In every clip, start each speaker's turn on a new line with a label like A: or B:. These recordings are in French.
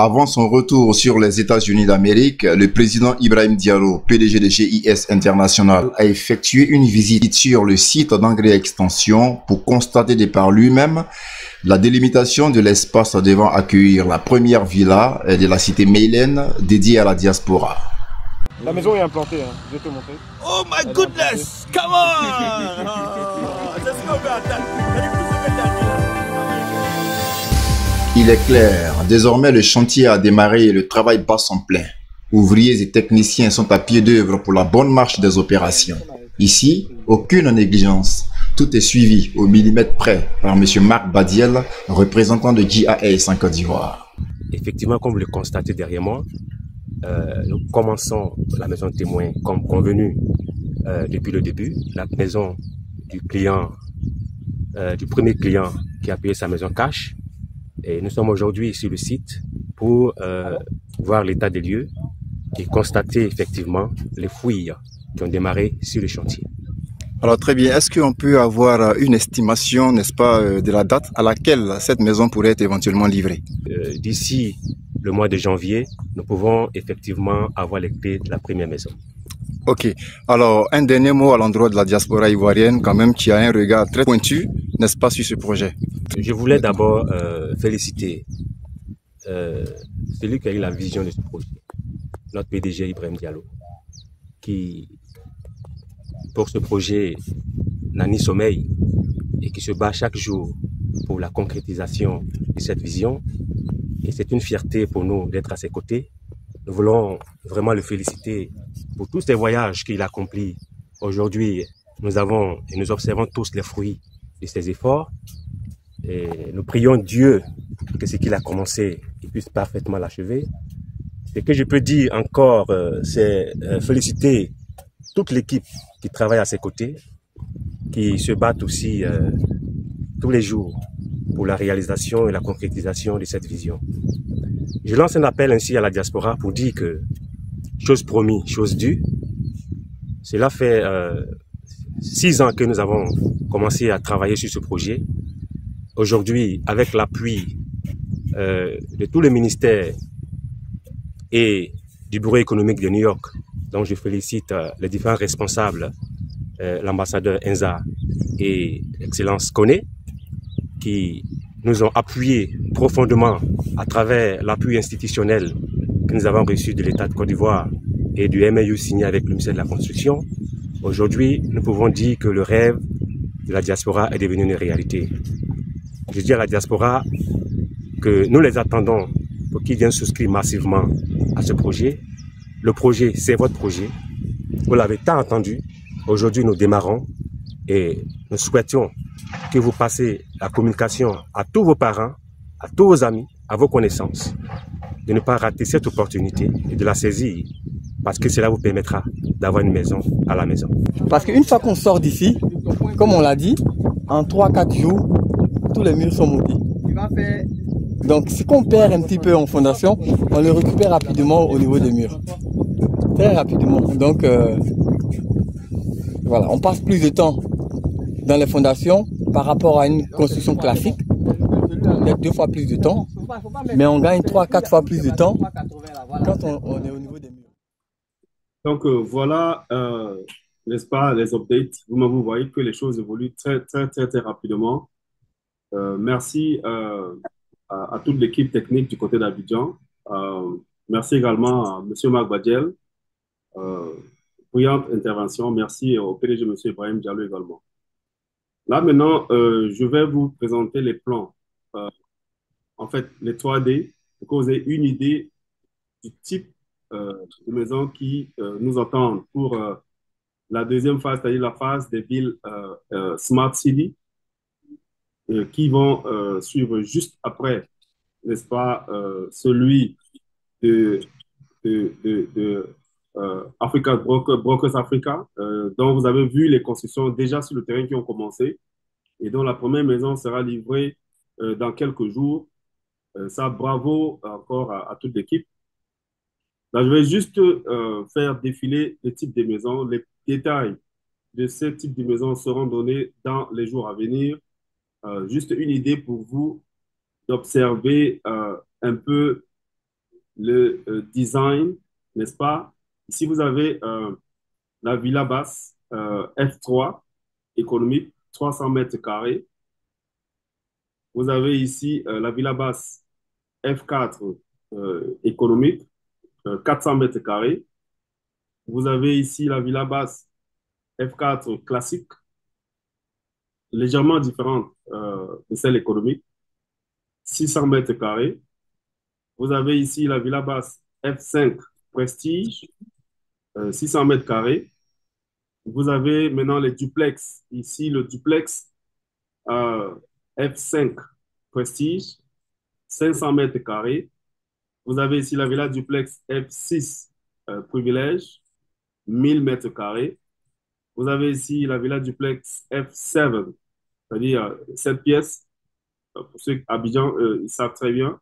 A: Avant son retour sur les États-Unis d'Amérique, le président Ibrahim Diallo, PDG de GIS International, a effectué une visite sur le site d'Engrais Extension pour constater de par lui-même la délimitation de l'espace devant accueillir la première villa de la cité Meylen dédiée à la diaspora.
B: La maison est implantée, hein. Je vais te montrer.
C: Oh my goodness! Come on! Let's go,
A: Il est clair, désormais le chantier a démarré et le travail bat son plein. Ouvriers et techniciens sont à pied d'œuvre pour la bonne marche des opérations. Ici, aucune négligence. Tout est suivi au millimètre près par M. Marc Badiel, représentant de GIS en Côte d'Ivoire.
D: Effectivement, comme vous le constatez derrière moi, nous commençons la maison témoin comme convenu depuis le début. La maison du client, du premier client qui a payé sa maison cash. Et nous sommes aujourd'hui sur le site pour voir l'état des lieux et constater effectivement les fouilles qui ont démarré sur le chantier.
A: Alors très bien, est-ce qu'on peut avoir une estimation, n'est-ce pas, de la date à laquelle cette maison pourrait être éventuellement livrée?
D: D'ici le mois de janvier, nous pouvons effectivement avoir les clés de la première maison.
A: Ok, alors un dernier mot à l'endroit de la diaspora ivoirienne quand même qui a un regard très pointu, n'est-ce pas, sur ce projet?
D: Je voulais d'abord féliciter celui qui a eu la vision de ce projet, notre PDG Ibrahim Diallo, qui pour ce projet n'a ni sommeil et qui se bat chaque jour pour la concrétisation de cette vision. Et c'est une fierté pour nous d'être à ses côtés. Nous voulons vraiment le féliciter pour tous ces voyages qu'il accomplit. Aujourd'hui, nous avons et nous observons tous les fruits de ses efforts. Et nous prions Dieu que ce qu'il a commencé, il puisse parfaitement l'achever. Ce que je peux dire encore, c'est féliciter toute l'équipe qui travaille à ses côtés, qui se battent aussi tous les jours pour la réalisation et la concrétisation de cette vision. Je lance un appel ainsi à la diaspora pour dire que, chose promise, chose due, cela fait 6 ans que nous avons commencé à travailler sur ce projet. Aujourd'hui, avec l'appui de tous les ministères et du Bureau économique de New York, dont je félicite les différents responsables, l'ambassadeur Enza et l'excellence Koné, qui nous ont appuyés profondément à travers l'appui institutionnel que nous avons reçu de l'État de Côte d'Ivoire et du MAU signé avec le ministère de la Construction. Aujourd'hui, nous pouvons dire que le rêve de la diaspora est devenu une réalité. Je dis à la diaspora que nous les attendons pour qu'ils viennent souscrire massivement à ce projet. Le projet, c'est votre projet. Vous l'avez tant entendu. Aujourd'hui, nous démarrons et nous souhaitions que vous passez la communication à tous vos parents, à tous vos amis, à vos connaissances, de ne pas rater cette opportunité et de la saisir parce que cela vous permettra d'avoir une maison à la maison.
E: Parce qu'une fois qu'on sort d'ici, comme on l'a dit, en 3-4 jours, tous les murs sont montés. Donc, ce qu'on perd un petit peu en fondation, on le récupère rapidement au niveau des murs. Très rapidement. Donc, voilà, on passe plus de temps dans les fondations par rapport à une construction classique. Peut-être 2 fois plus de temps, mais on gagne 3-4 fois plus de temps quand on est au niveau des murs.
F: Donc, voilà, n'est-ce pas, les updates. Vous voyez que les choses évoluent très rapidement. Merci à toute l'équipe technique du côté d'Abidjan. Merci également à M. Marc Badiel. Brillante intervention. Merci au PDG M. Ibrahim Diallo également. Là, maintenant, je vais vous présenter les plans. En fait, les 3D, pour que vous ayez une idée du type de maison qui nous attendent pour la deuxième phase, c'est-à-dire la phase des villes Smart City, qui vont suivre juste après, n'est-ce pas, celui de Africa Brokers Africa, dont vous avez vu les constructions déjà sur le terrain qui ont commencé et dont la première maison sera livrée dans quelques jours. Ça, bravo encore à toute l'équipe. Là, je vais juste faire défiler les types de maisons. Les détails de ces types de maisons seront donnés dans les jours à venir. Juste une idée pour vous d'observer un peu le design, n'est-ce pas? Ici, vous avez la villa basse F3 économique, 300 mètres carrés. Vous avez ici la villa basse F4 économique, 400 mètres carrés. Vous avez ici la villa basse F4 classique, légèrement différente de celle économique, 600 mètres carrés. Vous avez ici la villa basse F5 Prestige, 600 mètres carrés. Vous avez maintenant les duplex. Ici, le duplex F5 Prestige, 500 mètres carrés. Vous avez ici la villa duplex F6 Privilège, 1000 mètres carrés. Vous avez ici la villa duplex F7, c'est-à-dire 7 pièces. Pour ceux à Abidjan, ils savent très bien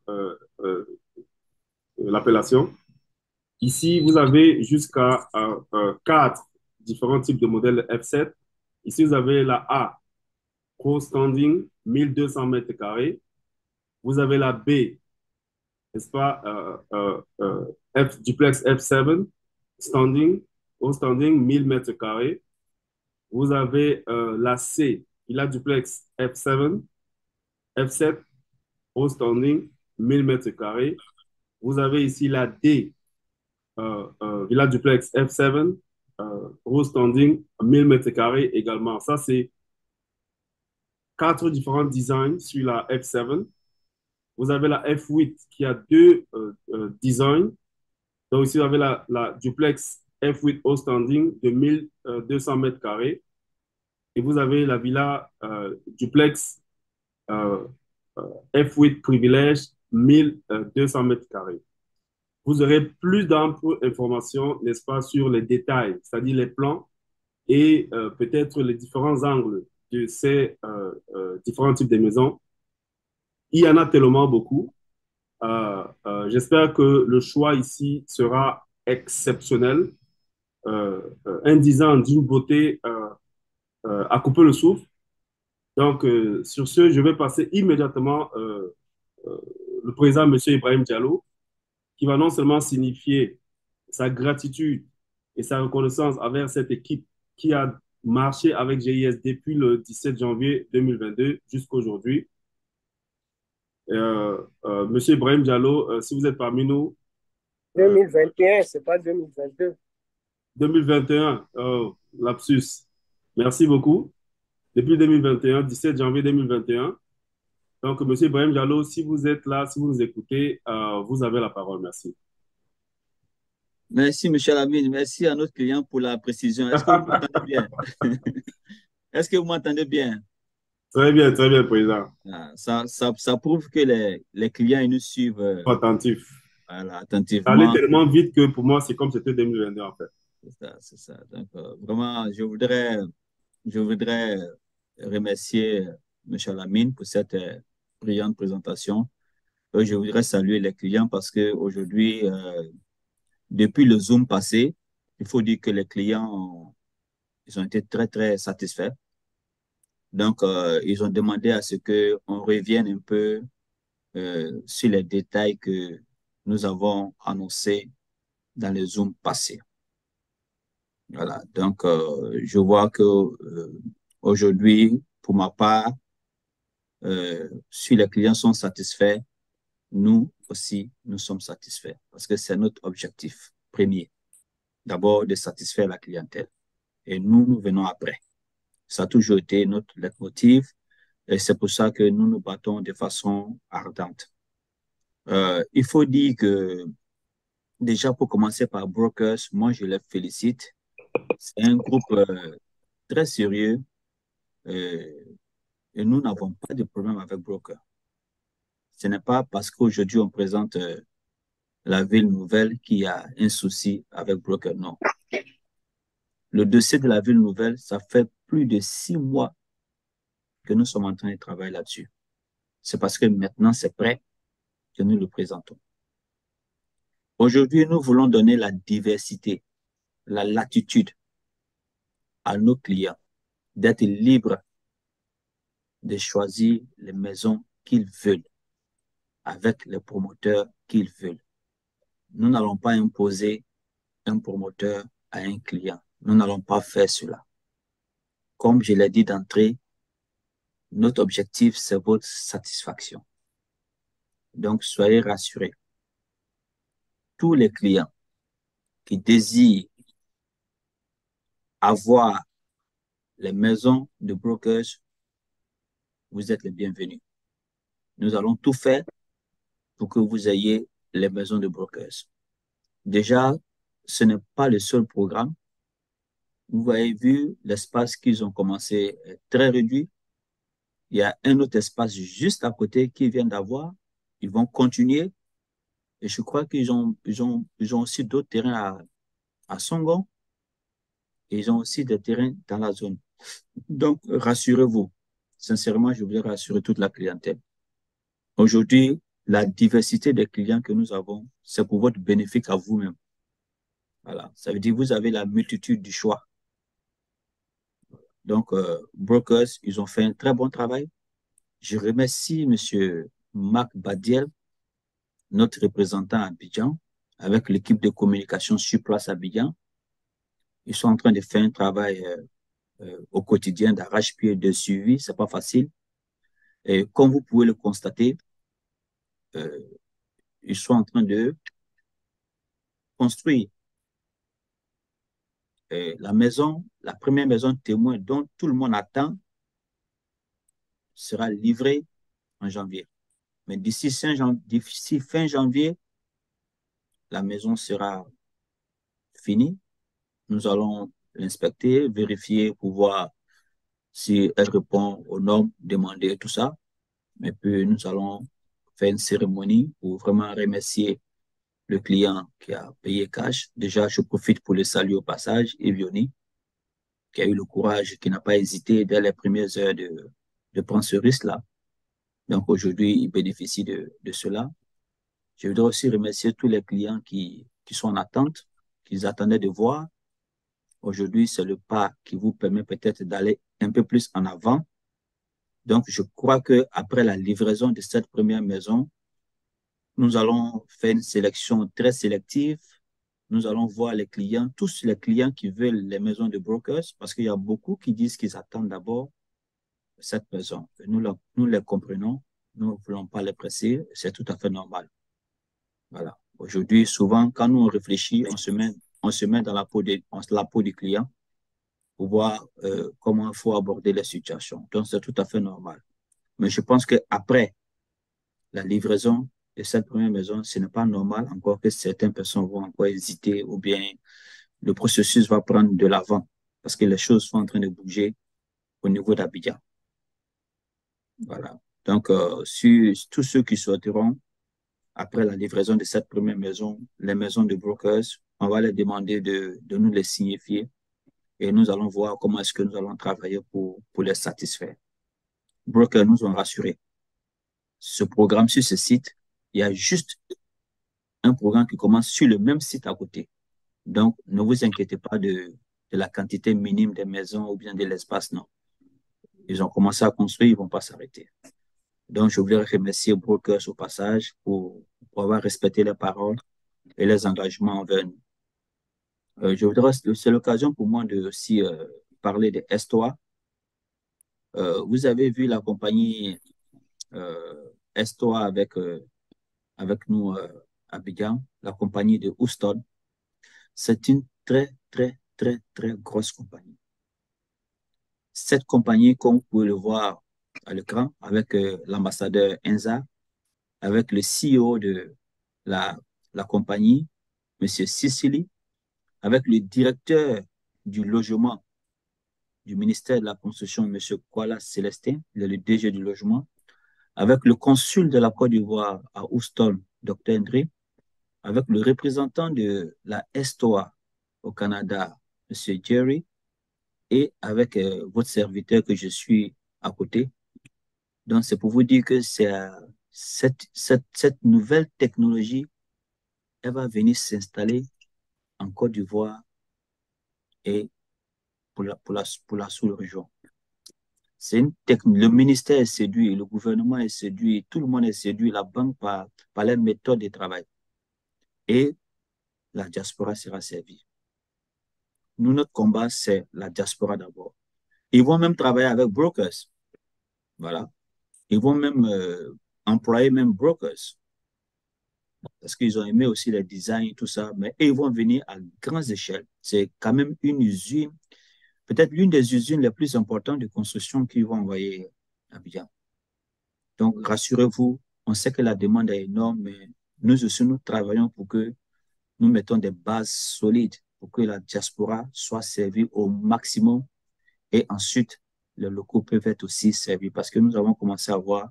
F: l'appellation. Ici, vous avez jusqu'à 4 différents types de modèles F7. Ici, vous avez la A, Pro Standing, 1200 mètres carrés. Vous avez la B, n'est-ce pas, Duplex F7, Standing, Pro Standing, 1000 mètres carrés. Vous avez la C, Villa Duplex F7, F7, Pro Standing, 1000 mètres carrés. Vous avez ici la D, Villa Duplex F7, Rose Standing, 1000 mètres carrés également. Ça, c'est 4 différents designs sur la F7. Vous avez la F8 qui a 2 designs. Donc ici, vous avez la Duplex F8 Rose Standing de 1200 mètres carrés. Et vous avez la Villa Duplex F8 Privilège, 1200 mètres carrés. Vous aurez plus d'informations, n'est-ce pas, sur les détails, c'est-à-dire les plans et peut-être les différents angles de ces différents types de maisons. Il y en a tellement beaucoup. J'espère que le choix ici sera exceptionnel. Un design d'une beauté à couper le souffle. Donc, sur ce, je vais passer immédiatement le président, M. Ibrahim Diallo, qui va non seulement signifier sa gratitude et sa reconnaissance envers cette équipe qui a marché avec GIS depuis le 17 janvier 2022 jusqu'à aujourd'hui. Monsieur Ibrahim Diallo, si vous êtes parmi nous.
G: 2021, c'est pas 2022.
F: 2021, lapsus. Merci beaucoup. Depuis 2021, 17 janvier 2021. Donc, monsieur Ibrahim Diallo, si vous êtes là, si vous nous écoutez, vous avez la parole. Merci.
H: Merci, monsieur Lamine. Merci à notre client pour la précision. Est-ce que vous m'entendez bien? Est-ce que vous m'entendez bien?
F: Très bien, président.
H: Ça prouve que les clients ils nous suivent.
F: Attentifs.
H: Voilà, attentivement.
F: Ça allait tellement vite que pour moi, c'est comme c'était 2022 en fait.
H: C'est ça. Donc, vraiment, je voudrais remercier M. Lamine pour cette brillante présentation. Je voudrais saluer les clients parce qu'aujourd'hui, depuis le Zoom passé, il faut dire que les clients ils ont été très, très satisfaits. Donc, ils ont demandé à ce qu'on revienne un peu sur les détails que nous avons annoncés dans le Zoom passé. Voilà, donc je vois que aujourd'hui, pour ma part, si les clients sont satisfaits, nous aussi, nous sommes satisfaits parce que c'est notre objectif premier. D'abord, de satisfaire la clientèle. Et nous venons après. Ça a toujours été notre leitmotiv et c'est pour ça que nous nous battons de façon ardente. Il faut dire que déjà pour commencer par Brokers, moi je les félicite. C'est un groupe très sérieux et nous n'avons pas de problème avec Brokers. Ce n'est pas parce qu'aujourd'hui on présente la ville nouvelle qu'il y a un souci avec Brokers, non. Le dossier de la ville nouvelle, ça fait plus de 6 mois que nous sommes en train de travailler là-dessus. C'est parce que maintenant c'est prêt que nous le présentons. Aujourd'hui, nous voulons donner la diversité, la latitude à nos clients d'être libres de choisir les maisons qu'ils veulent avec les promoteurs qu'ils veulent. Nous n'allons pas imposer un promoteur à un client. Nous n'allons pas faire cela. Comme je l'ai dit d'entrée, notre objectif, c'est votre satisfaction. Donc, soyez rassurés. Tous les clients qui désirent avoir les maisons de brokers, vous êtes les bienvenus. Nous allons tout faire pour que vous ayez les maisons de brokers. Déjà, ce n'est pas le seul programme. Vous avez vu l'espace qu'ils ont commencé très réduit. Il y a un autre espace juste à côté qu'ils viennent d'avoir. Ils vont continuer. Et je crois qu'ils ont aussi d'autres terrains à Songon. Et ils ont aussi des terrains dans la zone. Donc, rassurez-vous. Sincèrement, je voudrais rassurer toute la clientèle. Aujourd'hui, la diversité des clients que nous avons, c'est pour votre bénéfice à vous-même. Voilà. Ça veut dire que vous avez la multitude du choix. Donc, Brokers, ils ont fait un très bon travail. Je remercie M. Marc Badiel, notre représentant à Abidjan, avec l'équipe de communication sur place à Abidjan. Ils sont en train de faire un travail au quotidien d'arrache-pied de suivi. C'est pas facile. Et comme vous pouvez le constater, ils sont en train de construire la maison, la première maison témoin dont tout le monde attend sera livrée en janvier. Mais d'ici fin janvier, la maison sera finie. Nous allons l'inspecter, vérifier pour voir si elle répond aux normes demandées et tout ça. Mais puis, nous allons faire une cérémonie pour vraiment remercier le client qui a payé cash. Déjà, je profite pour le saluer au passage, Evioni, qui a eu le courage, qui n'a pas hésité dès les premières heures de prendre ce risque-là. Donc, aujourd'hui, il bénéficie de cela. Je voudrais aussi remercier tous les clients qui sont en attente, qu'ils attendaient de voir. Aujourd'hui, c'est le pas qui vous permet peut-être d'aller un peu plus en avant. Donc, je crois qu'après la livraison de cette première maison, nous allons faire une sélection très sélective. Nous allons voir les clients, tous les clients qui veulent les maisons de brokers, parce qu'il y a beaucoup qui disent qu'ils attendent d'abord cette maison. Nous les comprenons, nous ne voulons pas les presser, c'est tout à fait normal. Voilà. Aujourd'hui, souvent, quand nous on réfléchit, on se met dans la peau du client pour voir comment il faut aborder les situations. Donc, c'est tout à fait normal. Mais je pense qu'après la livraison de cette première maison, ce n'est pas normal encore que certaines personnes vont encore hésiter ou bien le processus va prendre de l'avant parce que les choses sont en train de bouger au niveau d'Abidjan. Voilà. Donc, sur tous ceux qui souhaiteront, après la livraison de cette première maison, les maisons de brokers, on va les demander de nous les signifier et nous allons voir comment est-ce que nous allons travailler pour les satisfaire. Brokers nous ont rassurés. Ce programme sur ce site, il y a juste un programme qui commence sur le même site à côté. Donc, ne vous inquiétez pas de la quantité minime des maisons ou bien de l'espace, non. Ils ont commencé à construire, ils ne vont pas s'arrêter. Donc, je voulais remercier Brokers au passage pour avoir respecté les paroles et les engagements envers nous. C'est l'occasion pour moi de aussi parler de Estoa. Vous avez vu la compagnie Estoa avec nous à Abidjan, la compagnie de Houston. C'est une très, très, très, très grosse compagnie. Cette compagnie, comme vous pouvez le voir à l'écran, avec l'ambassadeur Enza, avec le CEO de la compagnie, M. Sicily, avec le directeur du logement du ministère de la Construction, M. Kuala Célestin, il est le DG du logement, avec le consul de la Côte d'Ivoire à Houston, Dr. Ndri, avec le représentant de la Estoa au Canada, M. Jerry, et avec votre serviteur que je suis à côté. Donc, c'est pour vous dire que cette nouvelle technologie, elle va venir s'installer en Côte d'Ivoire et pour la sous-région. Le ministère est séduit, le gouvernement est séduit, tout le monde est séduit, la banque par les méthodes de travail. Et la diaspora sera servie. Nous, notre combat, c'est la diaspora d'abord. Ils vont même travailler avec brokers. Voilà. Ils vont même employer même brokers. Parce qu'ils ont aimé aussi les designs et tout ça. Mais ils vont venir à grandes échelles. C'est quand même une usine, peut-être l'une des usines les plus importantes de construction qu'ils vont envoyer à Abidjan. Donc, rassurez-vous, on sait que la demande est énorme, mais nous aussi, nous travaillons pour que nous mettons des bases solides pour que la diaspora soit servie au maximum et ensuite, les locaux peuvent être aussi servis parce que nous avons commencé à avoir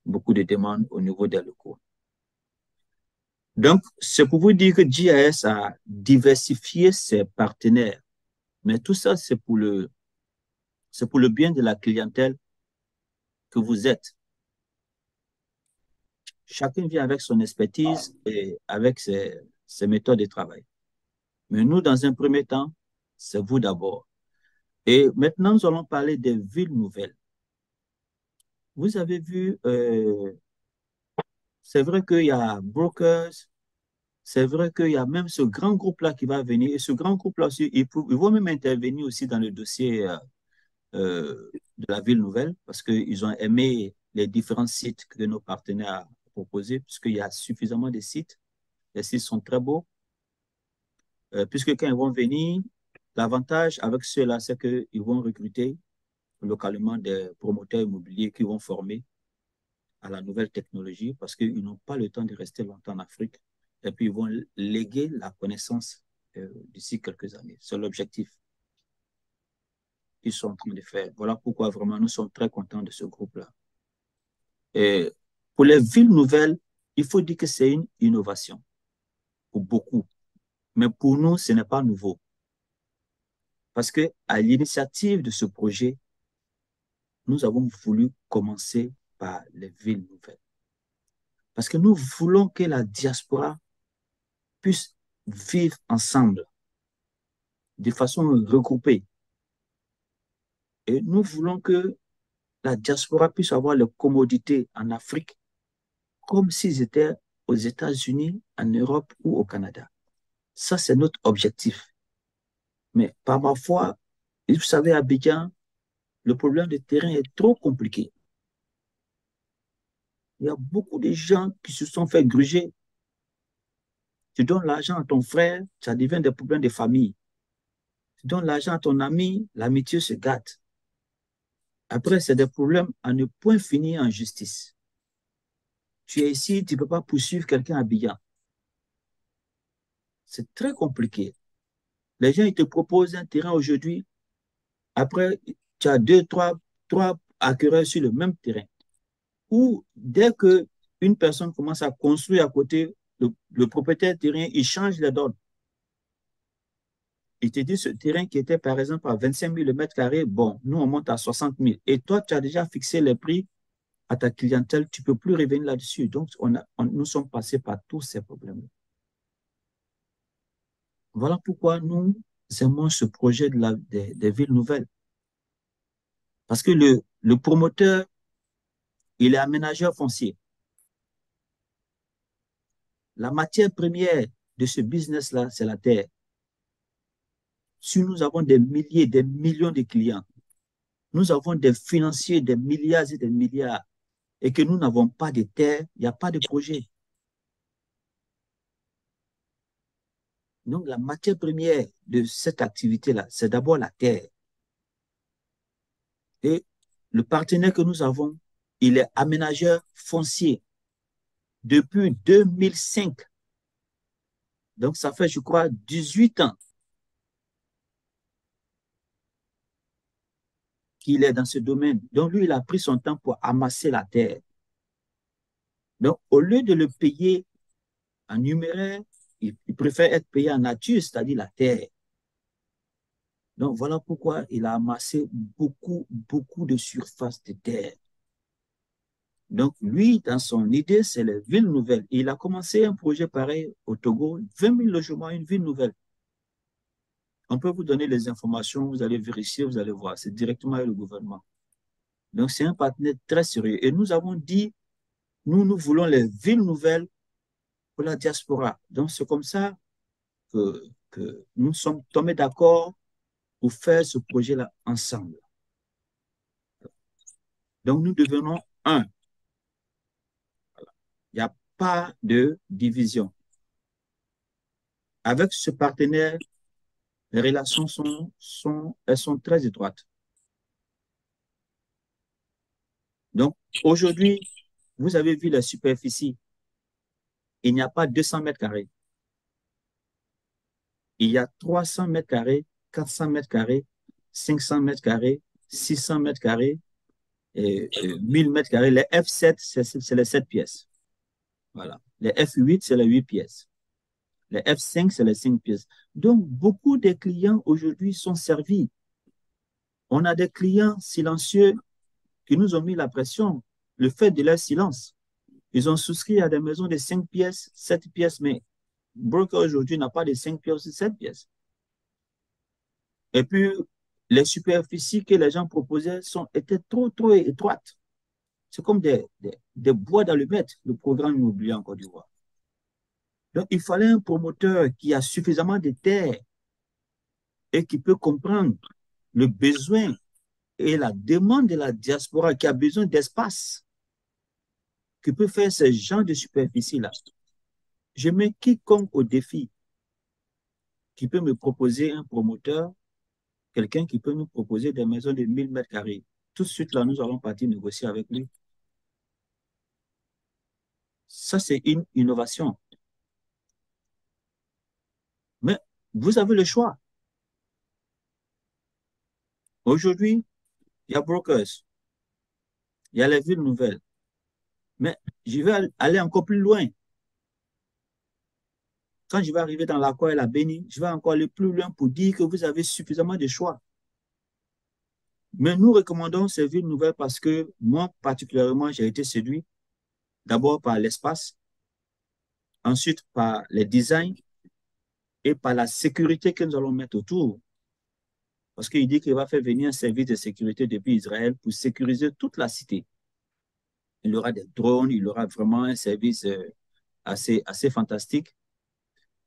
H: beaucoup de demandes au niveau des locaux. Donc, c'est pour vous dire que GIS a diversifié ses partenaires, mais tout ça, c'est pour le bien de la clientèle que vous êtes. Chacun vient avec son expertise et avec ses méthodes de travail. Mais nous, dans un premier temps, c'est vous d'abord. Et maintenant, nous allons parler des villes nouvelles. Vous avez vu, c'est vrai qu'il y a brokers, c'est vrai qu'il y a même ce grand groupe-là qui va venir. Et ce grand groupe-là aussi, ils vont même intervenir aussi dans le dossier de la ville nouvelle parce qu'ils ont aimé les différents sites que nos partenaires ont proposés, puisqu'il y a suffisamment de sites. Les sites sont très beaux. Puisque quand ils vont venir, l'avantage avec ceux-là, c'est qu'ils vont recruter localement des promoteurs immobiliers qui vont former à la nouvelle technologie parce qu'ils n'ont pas le temps de rester longtemps en Afrique. Et puis, ils vont léguer la connaissance d'ici quelques années. C'est l'objectif qu'ils sont en train de faire. Voilà pourquoi vraiment nous sommes très contents de ce groupe-là. Et pour les villes nouvelles, il faut dire que c'est une innovation pour beaucoup. Mais pour nous, ce n'est pas nouveau. Parce qu'à l'initiative de ce projet, nous avons voulu commencer par les villes nouvelles. Parce que nous voulons que la diaspora puisse vivre ensemble, de façon regroupée. Et nous voulons que la diaspora puisse avoir les commodités en Afrique comme s'ils étaient aux États-Unis, en Europe ou au Canada. Ça, c'est notre objectif. Mais par ma foi, vous savez, à Abidjan, le problème de terrain est trop compliqué. Il y a beaucoup de gens qui se sont fait gruger. Tu donnes l'argent à ton frère, ça devient des problèmes de famille. Tu donnes l'argent à ton ami, l'amitié se gâte. Après, c'est des problèmes à ne point finir en justice. Tu es ici, tu ne peux pas poursuivre quelqu'un à Abidjan. C'est très compliqué. Les gens, ils te proposent un terrain aujourd'hui. Après, tu as trois acquéreurs sur le même terrain. Ou dès qu'une personne commence à construire à côté, le propriétaire terrain, il change les donnes. Il te dit ce terrain qui était par exemple à 25 000 le mètre carré, bon, nous on monte à 60 000. Et toi, tu as déjà fixé les prix à ta clientèle, tu ne peux plus revenir là-dessus. Donc, nous sommes passés par tous ces problèmes. Voilà pourquoi nous aimons ce projet des villes nouvelles. Parce que le promoteur, il est aménageur foncier. La matière première de ce business-là, c'est la terre. Si nous avons des milliers, des millions de clients, nous avons des financiers, des milliards et des milliards, et que nous n'avons pas de terre, il n'y a pas de projet. Donc, la matière première de cette activité-là, c'est d'abord la terre. Et le partenaire que nous avons, il est aménageur foncier depuis 2005. Donc, ça fait, je crois, 18 ans qu'il est dans ce domaine. Donc, lui, il a pris son temps pour amasser la terre. Donc, au lieu de le payer en numéraire, il préfère être payé en nature, c'est-à-dire la terre. Donc, voilà pourquoi il a amassé beaucoup de surface de terre. Donc, lui, dans son idée, c'est les villes nouvelles. Et il a commencé un projet pareil au Togo, 20 000 logements, une ville nouvelle. On peut vous donner les informations, vous allez vérifier, vous allez voir. C'est directement avec le gouvernement. Donc, c'est un partenaire très sérieux. Et nous avons dit, nous voulons les villes nouvelles pour la diaspora. Donc, c'est comme ça que nous sommes tombés d'accord pour faire ce projet-là ensemble. Donc, nous devenons un. Il n'y a pas de division. Avec ce partenaire, les relations elles sont très étroites. Donc, aujourd'hui, vous avez vu la superficie. Il n'y a pas 200 mètres carrés. Il y a 300 mètres carrés, 400 mètres carrés, 500 mètres carrés, 600 mètres carrés, et 1000 mètres carrés. Les F7, c'est les 7 pièces. Voilà. Les F8, c'est les 8 pièces. Les F5, c'est les 5 pièces. Donc, beaucoup de clients aujourd'hui sont servis. On a des clients silencieux qui nous ont mis la pression, le fait de leur silence. Ils ont souscrit à des maisons de 5 pièces, 7 pièces, mais broker aujourd'hui n'a pas de 5 pièces ou 7 pièces. Et puis, les superficies que les gens proposaient étaient trop étroites. C'est comme des bois d'allumettes, le programme immobilier en Côte d'Ivoire. Donc, il fallait un promoteur qui a suffisamment de terre et qui peut comprendre le besoin et la demande de la diaspora, qui a besoin d'espace, qui peut faire ce genre de superficie-là. Je mets quiconque au défi qui peut me proposer un promoteur, quelqu'un qui peut nous proposer des maisons de 1000 mètres carrés. Tout de suite, là, nous allons partir négocier avec lui. Ça, c'est une innovation. Mais vous avez le choix. Aujourd'hui, il y a brokers, il y a les villes nouvelles. Mais je vais aller encore plus loin. Quand je vais arriver dans l'Aqua et la Béni, je vais encore aller plus loin pour dire que vous avez suffisamment de choix. Mais nous recommandons ces villes nouvelles parce que moi, particulièrement, j'ai été séduit d'abord par l'espace, ensuite par les designs et par la sécurité que nous allons mettre autour. Parce qu'il dit qu'il va faire venir un service de sécurité depuis Israël pour sécuriser toute la cité. Il y aura des drones, il y aura vraiment un service assez fantastique.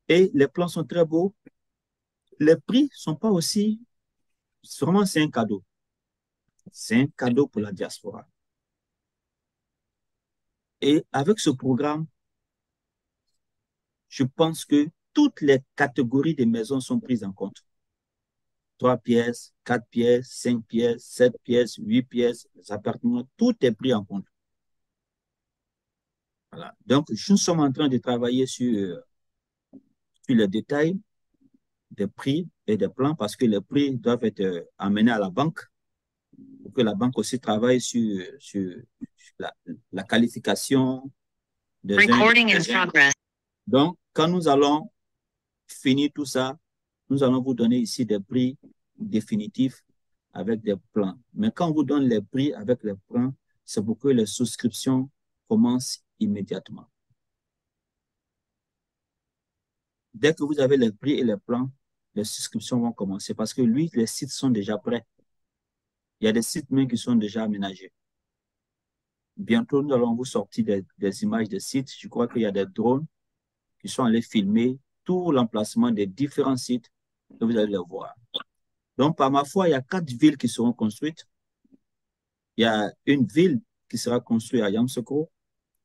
H: Et les plans sont très beaux. Les prix ne sont pas aussi... Vraiment, c'est un cadeau. C'est un cadeau pour la diaspora. Et avec ce programme, je pense que toutes les catégories de maisons sont prises en compte. 3 pièces, 4 pièces, 5 pièces, 7 pièces, 8 pièces, les appartements, tout est pris en compte. Voilà. Donc, nous sommes en train de travailler sur les détails des prix et des plans parce que les prix doivent être amenés à la banque pour que la banque aussi travaille sur la qualification des uns. Donc, quand nous allons finir tout ça, nous allons vous donner ici des prix définitifs avec des plans. Mais quand on vous donne les prix avec les plans, c'est pour que les souscriptions commencent immédiatement. Dès que vous avez les prix et les plans, les souscriptions vont commencer parce que lui, les sites sont déjà prêts. Il y a des sites même qui sont déjà aménagés. Bientôt, nous allons vous sortir des images de sites. Je crois qu'il y a des drones qui sont allés filmer tout l'emplacement des différents sites et vous allez les voir. Donc, par ma foi, il y a 4 villes qui seront construites. Il y a une ville qui sera construite à Yamoussoukro.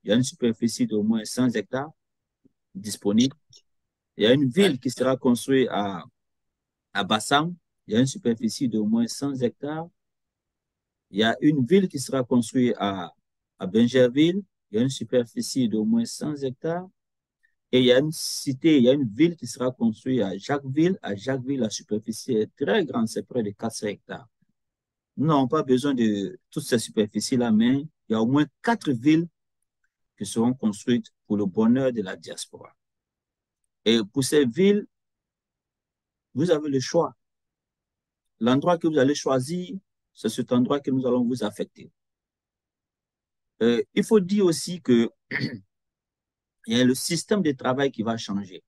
H: Il y a une superficie d'au moins 100 hectares disponible. Il y a une ville qui sera construite à Bassam. Il y a une superficie d'au moins 100 hectares. Il y a une ville qui sera construite à Benjerville. Il y a une superficie d'au moins 100 hectares. Et il y a une cité, il y a une ville qui sera construite à Jacquesville. À Jacquesville, la superficie est très grande, c'est près de 400 hectares. Nous n'avons pas besoin de toutes ces superficies-là, mais il y a au moins 4 villes qui seront construites pour le bonheur de la diaspora. Et pour ces villes, vous avez le choix. L'endroit que vous allez choisir, c'est cet endroit que nous allons vous affecter. Il faut dire aussi que il y a le système de travail qui va changer.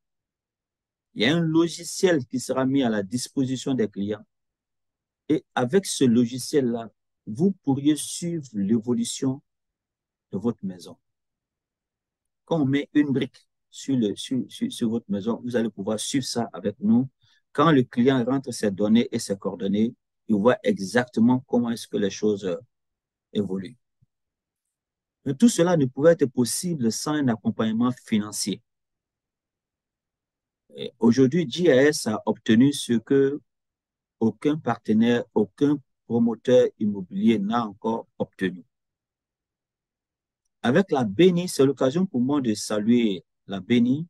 H: Il y a un logiciel qui sera mis à la disposition des clients. Et avec ce logiciel-là, vous pourriez suivre l'évolution de votre maison. Quand on met une brique, sur votre maison. Vous allez pouvoir suivre ça avec nous. Quand le client rentre ses données et ses coordonnées, il voit exactement comment est-ce que les choses évoluent. Mais tout cela ne pouvait être possible sans un accompagnement financier. Aujourd'hui, GIS a obtenu ce que aucun partenaire, aucun promoteur immobilier n'a encore obtenu. Avec la BENI, c'est l'occasion pour moi de saluer la BENI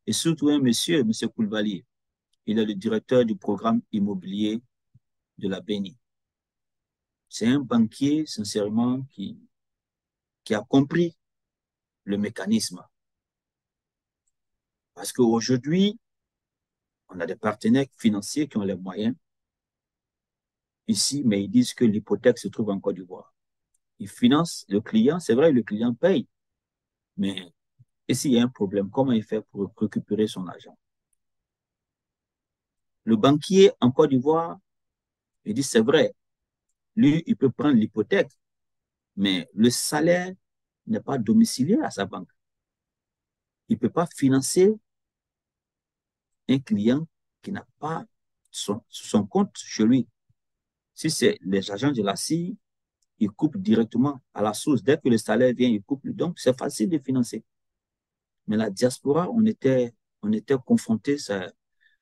H: et surtout un monsieur, M. Koulibaly. Il est le directeur du programme immobilier de la BENI. C'est un banquier, sincèrement, qui a compris le mécanisme. Parce qu'aujourd'hui, on a des partenaires financiers qui ont les moyens ici, mais ils disent que l'hypothèque se trouve en Côte d'Ivoire. Ils financent le client, c'est vrai, le client paye, mais et s'il y a un problème, comment il fait pour récupérer son argent? Le banquier en Côte d'Ivoire, il dit c'est vrai, lui, il peut prendre l'hypothèque, mais le salaire n'est pas domicilié à sa banque. Il ne peut pas financer un client qui n'a pas son compte chez lui. Si c'est les agents de la CIE, ils coupent directement à la source. Dès que le salaire vient, ils coupent. Donc, c'est facile de financer. Mais la diaspora, on était confrontés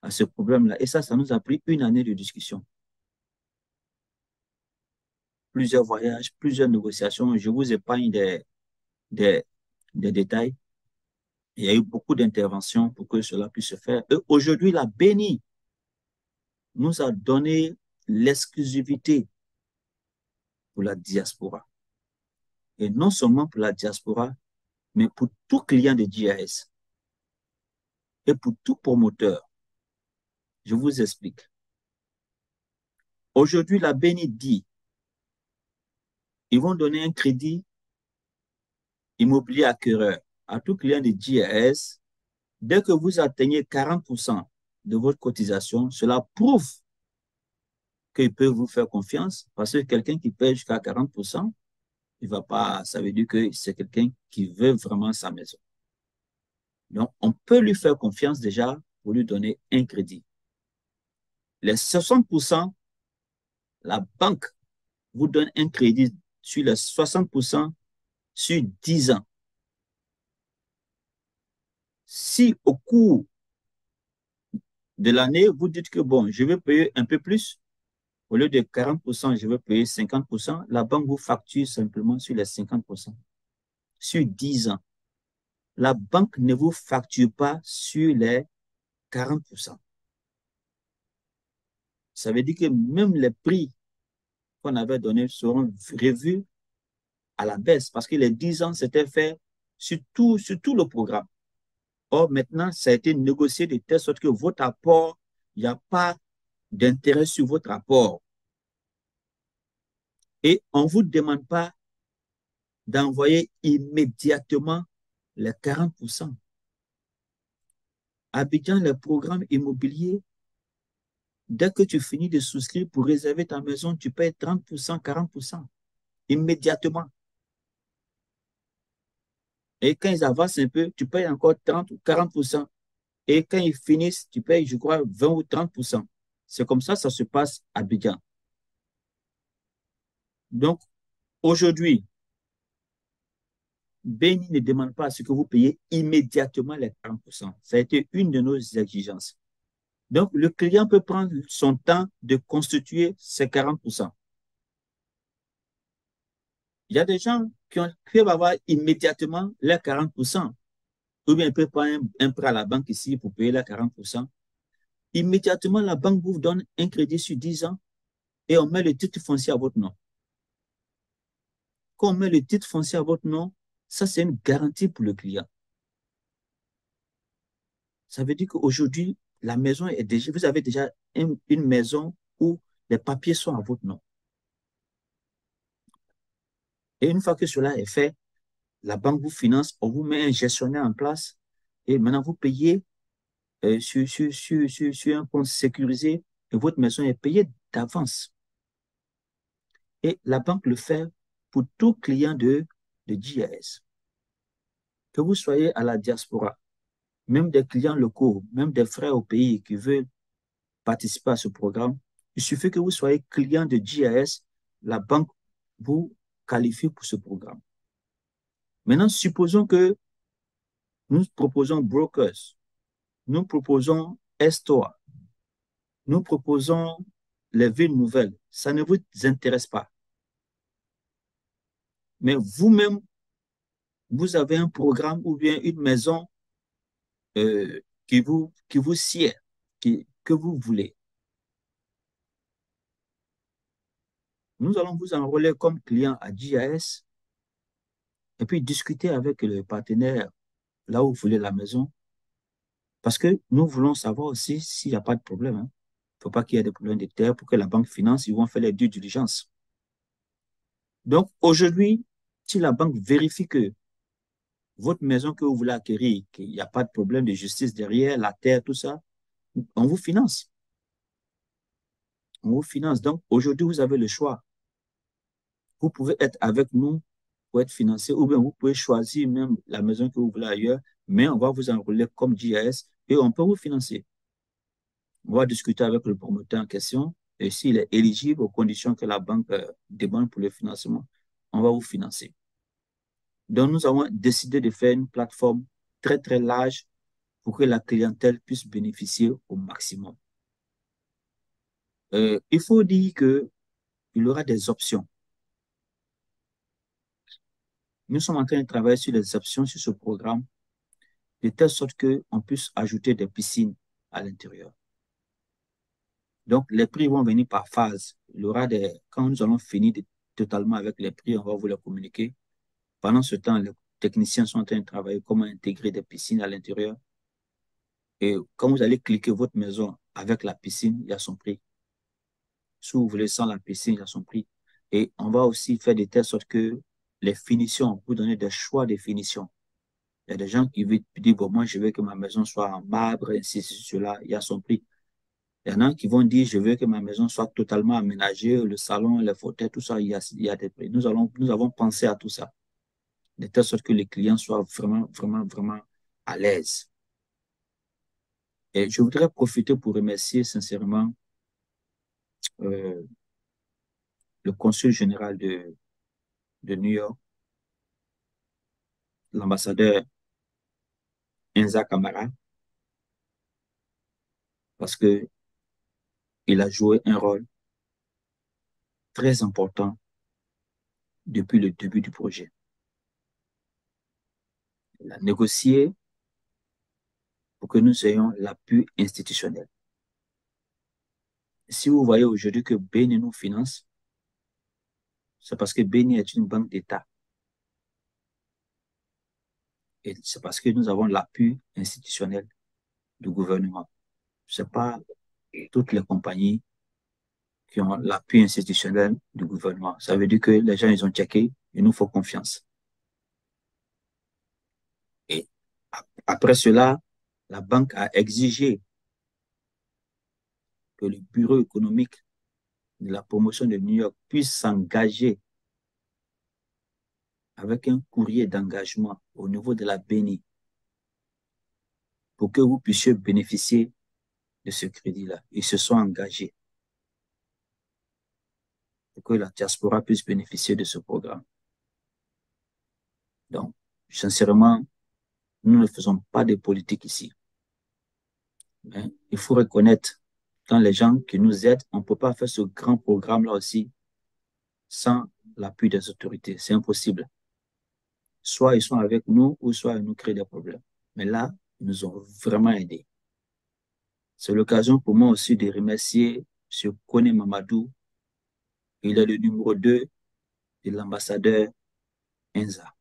H: à ce problème-là. Et ça nous a pris une année de discussion. Plusieurs voyages, plusieurs négociations. Je vous épargne des détails. Il y a eu beaucoup d'interventions pour que cela puisse se faire. Et aujourd'hui, la BENI nous a donné l'exclusivité pour la diaspora. Et non seulement pour la diaspora, mais pour tout client de GIS et pour tout promoteur. Je vous explique. Aujourd'hui, la BENI dit, ils vont donner un crédit immobilier acquéreur à tout client de GIS. Dès que vous atteignez 40% de votre cotisation, cela prouve qu'il peut vous faire confiance parce que quelqu'un qui paye jusqu'à 40%, il va pas, ça veut dire que c'est quelqu'un qui veut vraiment sa maison. Donc, on peut lui faire confiance déjà pour lui donner un crédit. Les 60%, la banque vous donne un crédit sur les 60% sur 10 ans. Si au cours de l'année, vous dites que bon, je vais payer un peu plus, au lieu de 40%, je vais payer 50%, la banque vous facture simplement sur les 50%. Sur 10 ans. La banque ne vous facture pas sur les 40%. Ça veut dire que même les prix qu'on avait donnés seront revus à la baisse parce que les 10 ans, c'était fait sur tout le programme. Or, maintenant, ça a été négocié de telle sorte que votre apport, il n'y a pas d'intérêt sur votre apport. Et on ne vous demande pas d'envoyer immédiatement les 40%. Abidjan, les programmes immobiliers, dès que tu finis de souscrire pour réserver ta maison, tu payes 30%, 40%, immédiatement. Et quand ils avancent un peu, tu payes encore 30 ou 40%. Et quand ils finissent, tu payes, je crois, 20 ou 30%. C'est comme ça se passe à Abidjan. Donc, aujourd'hui, BENI ne demande pas à ce que vous payez immédiatement les 40%. Ça a été une de nos exigences. Donc, le client peut prendre son temps de constituer ces 40%. Il y a des gens qui peuvent avoir immédiatement les 40%. Ou bien ils peuvent prendre un prêt à la banque ici pour payer les 40%. Immédiatement, la banque vous donne un crédit sur 10 ans et on met le titre foncier à votre nom. Quand on met le titre foncier à votre nom, ça, c'est une garantie pour le client. Ça veut dire qu'aujourd'hui, la maison est déjà, vous avez déjà une maison où les papiers sont à votre nom. Et une fois que cela est fait, la banque vous finance, on vous met un gestionnaire en place et maintenant vous payez sur un compte sécurisé et votre maison est payée d'avance. Et la banque le fait pour tout client de GIS. Que vous soyez à la diaspora, même des clients locaux, même des frères au pays qui veulent participer à ce programme, il suffit que vous soyez client de GIS, la banque vous qualifie pour ce programme. Maintenant, supposons que nous proposons brokers, nous proposons Estoa, nous proposons les villes nouvelles. Ça ne vous intéresse pas. Mais vous-même, vous avez un programme ou bien une maison qui vous sied, que vous voulez. Nous allons vous enrôler comme client à GIS et puis discuter avec le partenaire là où vous voulez la maison. Parce que nous voulons savoir aussi s'il n'y a pas de problème. Il ne faut pas qu'il y ait des problèmes de terre pour que la banque finance, ils vont faire les due diligence. Donc, aujourd'hui, si la banque vérifie que votre maison que vous voulez acquérir, qu'il n'y a pas de problème de justice derrière, la terre, tout ça, on vous finance. On vous finance. Donc, aujourd'hui, vous avez le choix. Vous pouvez être avec nous pour être financé, ou bien vous pouvez choisir même la maison que vous voulez ailleurs, mais on va vous enrôler comme GIS et on peut vous financer. On va discuter avec le promoteur en question et s'il est éligible aux conditions que la banque demande pour le financement, on va vous financer. Donc, nous avons décidé de faire une plateforme très, très large pour que la clientèle puisse bénéficier au maximum. Il faut dire qu'il y aura des options. Nous sommes en train de travailler sur les options sur ce programme de telle sorte qu'on puisse ajouter des piscines à l'intérieur. Donc, les prix vont venir par phase. Il y aura quand nous allons finir totalement avec les prix, on va vous les communiquer. Pendant ce temps, les techniciens sont en train de travailler comment intégrer des piscines à l'intérieur. Et quand vous allez cliquer votre maison avec la piscine, il y a son prix. Si vous voulez sans la piscine, il y a son prix. Et on va aussi faire de telle sorte que les finitions, vous donner des choix de finitions. Il y a des gens qui disent, bon, moi, je veux que ma maison soit en marbre, ainsi, cela, il y a son prix. Il y en a qui vont dire, je veux que ma maison soit totalement aménagée, le salon, les fauteuils, tout ça, il y a des prix. Nous avons pensé à tout ça, de telle sorte que les clients soient vraiment, vraiment, vraiment à l'aise. Et je voudrais profiter pour remercier sincèrement le consul général de New York, l'ambassadeur Enza Camara, parce que il a joué un rôle très important depuis le début du projet. Il a négocié pour que nous ayons l'appui institutionnel. Si vous voyez aujourd'hui que Beni nous finance, c'est parce que Beni est une banque d'État. Et c'est parce que nous avons l'appui institutionnel du gouvernement. Ce n'est pas toutes les compagnies qui ont l'appui institutionnel du gouvernement. Ça veut dire que les gens, ils ont checké, il nous faut confiance. Et après cela, la banque a exigé que le bureau économique de la promotion de New York puisse s'engager avec un courrier d'engagement au niveau de la BNI pour que vous puissiez bénéficier de ce crédit-là. Ils se sont engagés pour que la diaspora puisse bénéficier de ce programme. Donc, sincèrement, nous ne faisons pas de politique ici. Mais il faut reconnaître, dans les gens qui nous aident, on ne peut pas faire ce grand programme-là aussi sans l'appui des autorités. C'est impossible. Soit ils sont avec nous, ou soit ils nous créent des problèmes. Mais là, ils nous ont vraiment aidés. C'est l'occasion pour moi aussi de remercier M. Kone Mamadou. Il est le numéro 2 de l'ambassadeur Enza.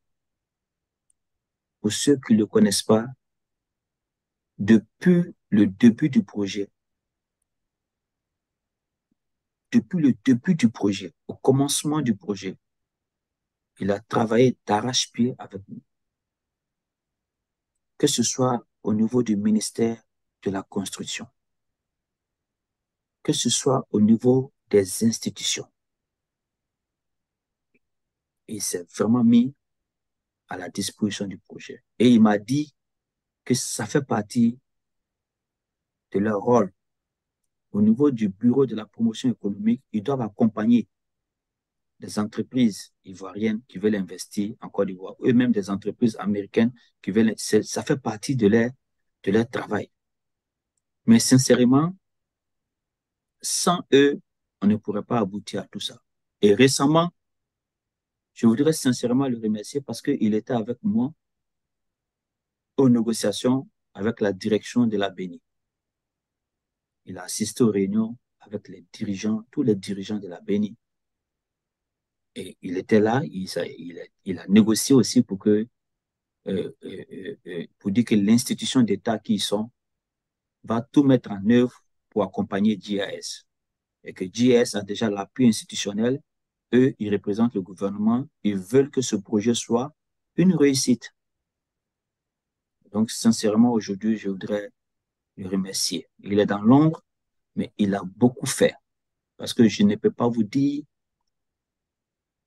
H: Pour ceux qui ne le connaissent pas, depuis le début du projet, au commencement du projet, il a travaillé d'arrache-pied avec nous. Que ce soit au niveau du ministère de la Construction, que ce soit au niveau des institutions. Il s'est vraiment mis à la disposition du projet. Et il m'a dit que ça fait partie de leur rôle. Au niveau du bureau de la promotion économique, ils doivent accompagner des entreprises ivoiriennes qui veulent investir en Côte d'Ivoire, eux-mêmes des entreprises américaines qui veulent, ça fait partie de leur travail. Mais sincèrement, sans eux, on ne pourrait pas aboutir à tout ça. Et récemment, je voudrais sincèrement le remercier parce qu'il était avec moi aux négociations avec la direction de la BENI. Il a assisté aux réunions avec les dirigeants, tous les dirigeants de la BENI. Et il était là, il a négocié aussi pour dire que l'institution d'État qui y sont va tout mettre en œuvre pour accompagner GIS. Et que GIS a déjà l'appui institutionnel. Eux, ils représentent le gouvernement. Ils veulent que ce projet soit une réussite. Donc, sincèrement, aujourd'hui, je voudrais le remercier. Il est dans l'ombre, mais il a beaucoup fait. Parce que je ne peux pas vous dire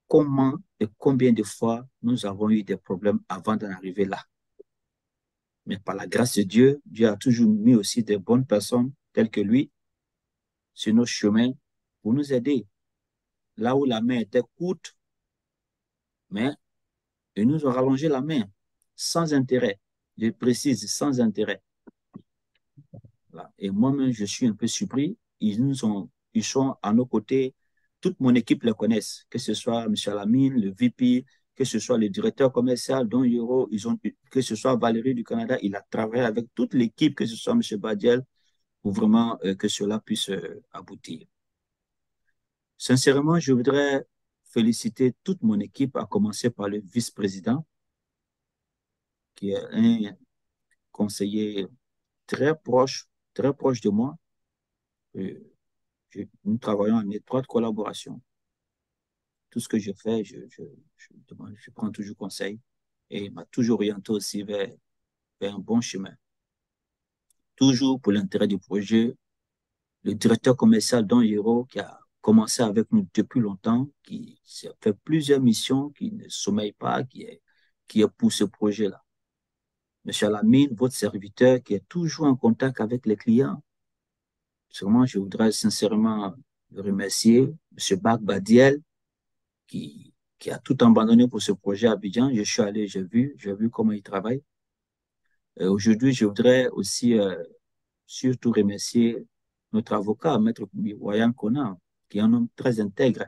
H: comment et combien de fois nous avons eu des problèmes avant d'en arriver là. Mais par la grâce de Dieu, Dieu a toujours mis aussi des bonnes personnes telles que lui sur nos chemins pour nous aider. Là où la main était courte, mais ils nous ont rallongé la main sans intérêt. Je précise, sans intérêt. Voilà. Et moi-même, je suis un peu surpris. Ils sont à nos côtés. Toute mon équipe les connaissent, que ce soit M. Alamine, le VP, que ce soit le directeur commercial, Don Yoro, que ce soit Valérie du Canada, il a travaillé avec toute l'équipe, que ce soit M. Badiel, pour vraiment que cela puisse aboutir. Sincèrement, je voudrais féliciter toute mon équipe, à commencer par le vice-président, qui est un conseiller très proche de moi. Nous travaillons en étroite collaboration. Tout ce que je fais, je prends toujours conseil et il m'a toujours orienté aussi vers un bon chemin. Toujours pour l'intérêt du projet. Le directeur commercial Don Hiro, qui a commencé avec nous depuis longtemps, qui a fait plusieurs missions, qui ne sommeille pas, qui est pour ce projet-là. Monsieur Alamine, votre serviteur, qui est toujours en contact avec les clients. Sûrement, je voudrais sincèrement le remercier. Monsieur Bak Badiel, qui a tout abandonné pour ce projet à Abidjan. Je suis allé, j'ai vu comment il travaille. Aujourd'hui, je voudrais aussi surtout remercier notre avocat, Maître Wayan Kona, qui est un homme très intègre.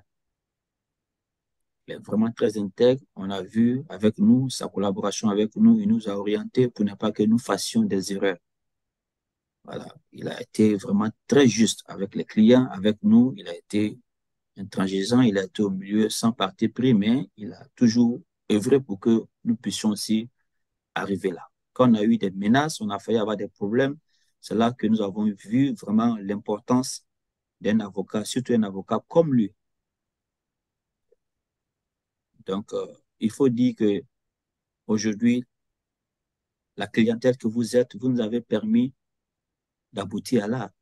H: Il est vraiment très intègre. On a vu avec nous, sa collaboration avec nous, il nous a orientés pour ne pas que nous fassions des erreurs. Voilà. Il a été vraiment très juste avec les clients, avec nous. Il a été intransigeant, il a été au milieu sans parti pris, mais il a toujours œuvré pour que nous puissions aussi arriver là. Quand on a eu des menaces, on a failli avoir des problèmes. C'est là que nous avons vu vraiment l'importance d'un avocat, surtout un avocat comme lui. Donc, il faut dire que aujourd'hui, la clientèle que vous êtes, vous nous avez permis d'aboutir à là.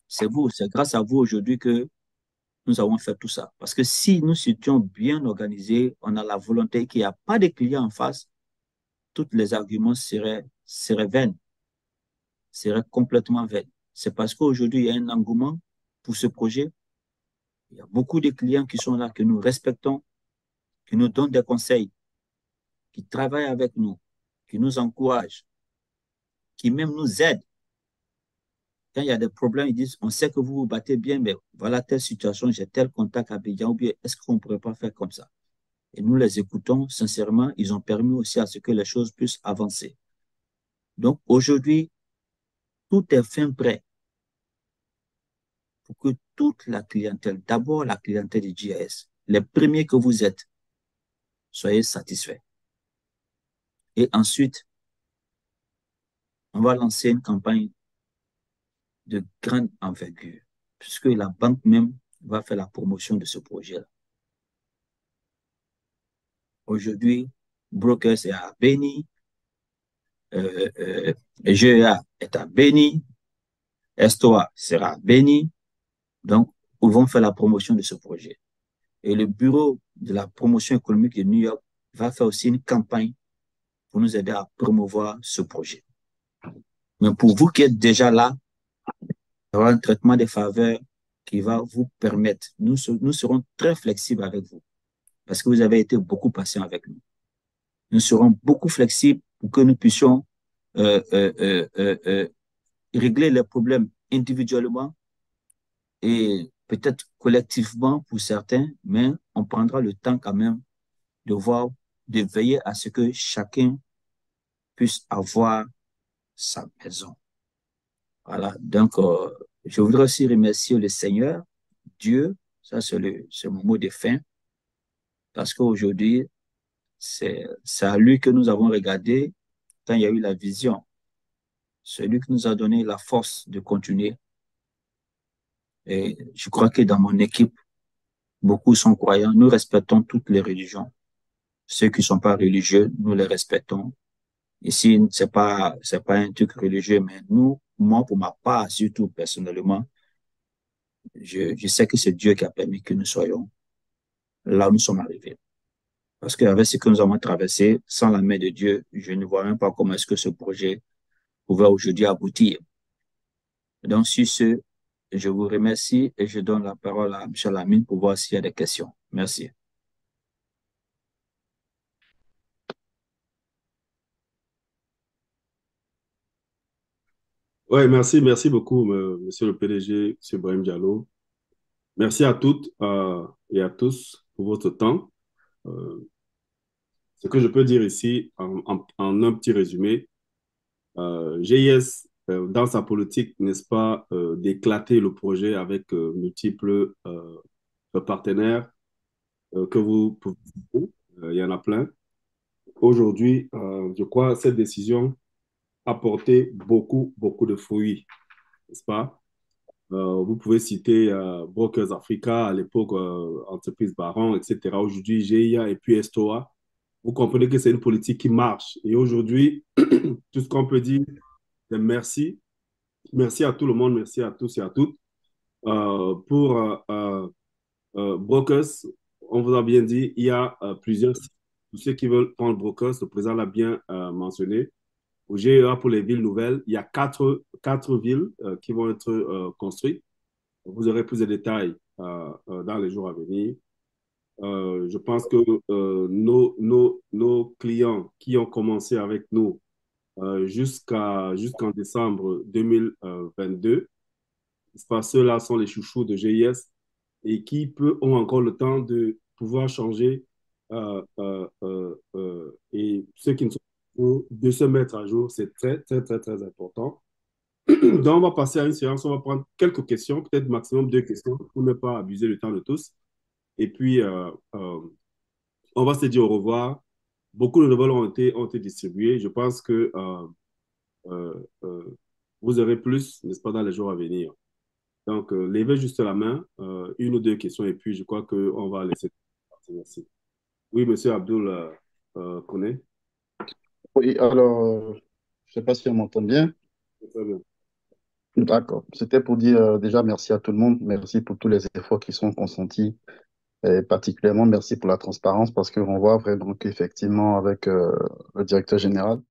H: C'est vous, c'est grâce à vous aujourd'hui que nous avons fait tout ça. Parce que si nous étions bien organisés, on a la volonté qu'il n'y a pas de clients en face, tous les arguments seraient vains, seraient complètement vains. C'est parce qu'aujourd'hui, il y a un engouement pour ce projet. Il y a beaucoup de clients qui sont là, que nous respectons, qui nous donnent des conseils, qui travaillent avec nous, qui nous encouragent, qui même nous aident. Quand il y a des problèmes, ils disent, on sait que vous vous battez bien, mais voilà telle situation, j'ai tel contact à Abidjan, ou bien est-ce qu'on ne pourrait pas faire comme ça? Et nous les écoutons, sincèrement, ils ont permis aussi à ce que les choses puissent avancer. Donc aujourd'hui, tout est fin prêt pour que toute la clientèle, d'abord la clientèle de GIS, les premiers que vous êtes, soyez satisfaits. Et ensuite, on va lancer une campagne de grande envergure, puisque la banque même va faire la promotion de ce projet-là. Aujourd'hui, Brokers est à Beni, GEA est à Beni, Estoa sera à Beni, donc ils vont faire la promotion de ce projet. Et le bureau de la promotion économique de New York va faire aussi une campagne pour nous aider à promouvoir ce projet. Mais pour vous qui êtes déjà là, il y aura un traitement des faveurs qui va vous permettre, nous serons très flexibles avec vous parce que vous avez été beaucoup patient avec nous. Nous serons beaucoup flexibles pour que nous puissions régler les problèmes individuellement et peut-être collectivement pour certains, mais on prendra le temps quand même de veiller à ce que chacun puisse avoir sa maison. Voilà, donc je voudrais aussi remercier le Seigneur, Dieu, ça c'est mon mot de fin, parce qu'aujourd'hui, c'est à lui que nous avons regardé quand il y a eu la vision. C'est lui qui nous a donné la force de continuer. Et je crois que dans mon équipe, beaucoup sont croyants. Nous respectons toutes les religions. Ceux qui ne sont pas religieux, nous les respectons. Ici, c'est pas un truc religieux, mais moi, pour ma part, surtout personnellement, je sais que c'est Dieu qui a permis que nous soyons là où nous sommes arrivés. Parce qu'avec ce que nous avons traversé, sans la main de Dieu, je ne vois même pas comment est-ce que ce projet pouvait aujourd'hui aboutir. Donc, sur ce, je vous remercie et je donne la parole à M. Lamine pour voir s'il y a des questions. Merci.
F: Oui, merci beaucoup, monsieur le PDG, monsieur Brahim Diallo. Merci à toutes et à tous pour votre temps. Ce que je peux dire ici, en un petit résumé, GIS, dans sa politique, n'est-ce pas, d'éclater le projet avec multiples partenaires que vous pouvez citer. Il y en a plein. Aujourd'hui, je crois que cette décision a porté beaucoup de fruits, n'est-ce pas? Vous pouvez citer Brokers Africa, à l'époque, entreprise Baron, etc. Aujourd'hui, GIA et puis Estoa. Vous comprenez que c'est une politique qui marche. Et aujourd'hui, tout ce qu'on peut dire, c'est merci. Merci à tout le monde, merci à tous et à toutes. Pour Brokers, on vous a bien dit, il y a plusieurs sites. Pour ceux qui veulent prendre Brokers, le président l'a bien mentionné. Au GEA, pour les villes nouvelles, il y a quatre villes qui vont être construites. Vous aurez plus de détails dans les jours à venir. Je pense que nos clients qui ont commencé avec nous jusqu'en décembre 2022, ceux-là sont les chouchous de GIS et qui ont encore le temps de pouvoir changer et ceux qui ne sont de se mettre à jour, c'est très important. Donc, on va passer à une séance, on va prendre quelques questions, peut-être maximum 2 questions pour ne pas abuser le temps de tous. Et puis, on va se dire au revoir. Beaucoup de nouvelles ont été distribuées. Je pense que vous aurez plus, n'est-ce pas, dans les jours à venir. Donc, levez juste la main, 1 ou 2 questions, et puis je crois qu'on va laisser. Merci. Oui, monsieur Abdul Koné.
I: Oui, alors, je ne sais pas si on m'entend bien.
F: Très bien.
I: D'accord. C'était pour dire déjà merci à tout le monde. Merci pour tous les efforts qui sont consentis. Et particulièrement, merci pour la transparence parce qu'on voit vraiment qu'effectivement, avec le directeur général,